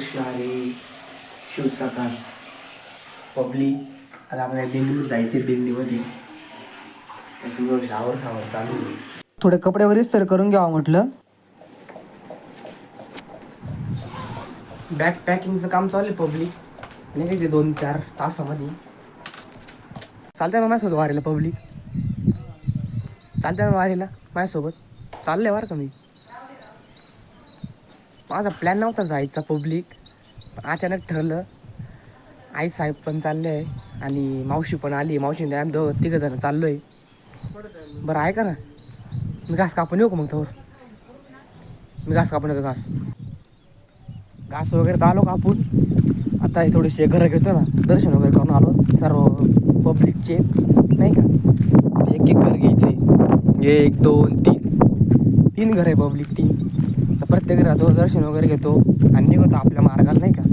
रामकृष्ण हरी. शुभ सकाळ पब्लिक. आता आपल्याला दिंडीमध्ये जायचे. दिंडीमध्ये त्याच्यामुळे शावर चालू आहे. थोडे कपडे वगैरे इस्त्री करून घ्यावं म्हटलं. बॅग पॅकिंगचं काम चालू आहे पब्लिक. निघायचे 2-4 तासामध्ये. चालतंय ना माझ्यासोबत वारीला पब्लिक? चालतंय ना वारीला माझ्यासोबत? चाललंय बरं का मी. माझा प्लॅन नव्हता जायचा पब्लिक, अचानक ठरलं. आई साहेब पण चालले आहे आणि मावशी पण आली. मावशी आम्ही 3 जण चाललो आहे. बरं आहे का ना, मी घास कापून येऊ का मग? मी घास कापून येतो. घास वगैरे तर आलो कापून. आता हे थोडेसे घरं घेतो ना, दर्शन वगैरे करून आलो सर्व पब्लिकचे नाही का. एक घर घ्यायचे. 1 2 3 घर आहे पब्लिक. 3 तर प्रत्येक घरात दर्शन वगैरे घेतो आणि निघतो आपल्या मार्गाला नाही का.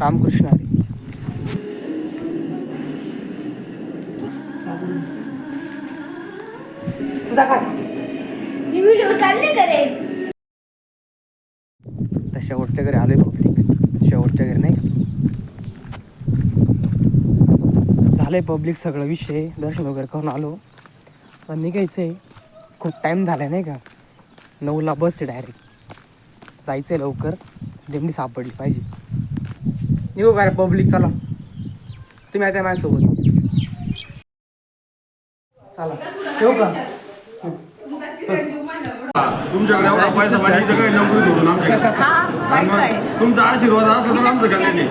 रामकृष्ण हरी. तुझा काय मी व्हिडिओ चालले करे. तर शेवटच्या घरी आलोय पब्लिक. शेवटच्या घरी नाही का. झालंय पब्लिक सगळं विषय. दर्शन वगैरे करून आलो. पण निघायचंय. खूप टाईम झालाय नाही का. 9ला बस आहे डायरेक्ट. जायचंय लवकर. दिंडी सापडली पाहिजे. निघू का रे पब्लिक? चला तुम्ही आता माझ्यासोबत. चला ठेवू का? तुमच्याकडे एवढा पैसा पाहिजे काय नोकरी धरून आमच्याकडे. तुमचा आशीर्वाद असला तर आमचं काय नाही.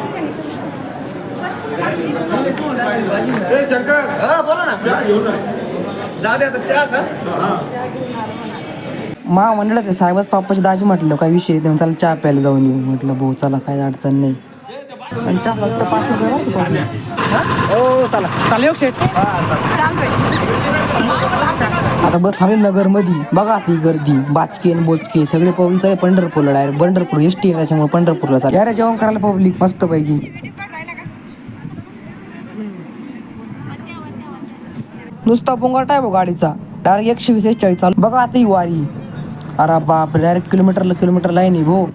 शंकर बोला ना. म्हणलं ते साहेबच पापाची दाजी म्हटलं काय विषय ते चला चहा प्यायला जाऊन येऊ. म्हटलं भाऊ चला काय अडचण नाही. आणि चहा फक्त 5 रुपये. हो चला चालेल येऊ शेट. आता बस थांबली नगरमध्ये. बघा ती गर्दी, बाचके बोचके सगळे पब्लिक आहे. पंढरपूरला डायरेक्ट पंढरपूर एसटी आहे त्याच्यामुळे पंढरपूरला चालेल. यार जेवण करायला पब्लिक मस्त पैकी. नुसता पोंगाट आहे भाऊ गाडीचा. डायरेक्ट 120-140 चालू. बघा आता ही वारी. अरे बाप, डायरेक्ट किलोमीटर लाईन आहे भाऊ.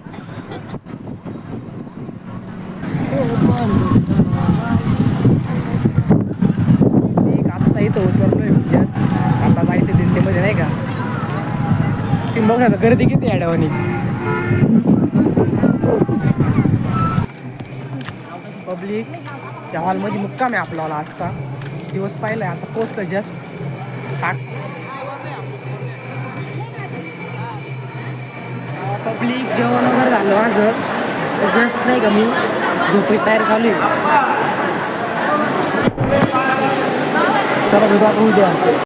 आता इथं उतरलोय. आता जायचं दिंडीमध्ये नाही का. ती बघा गर्दी किती अडवणी. पब्लिक त्या हॉलमध्ये मुक्काम आहे आपला आजचा दिवस पाहिलाय. आता पोचतो जस्ट. पब्लिक जेवण वगैरे झालं माझं. जस्ट नाही का मी झोपायची तयारी चालू आहे. चला भेटू आता उद्या.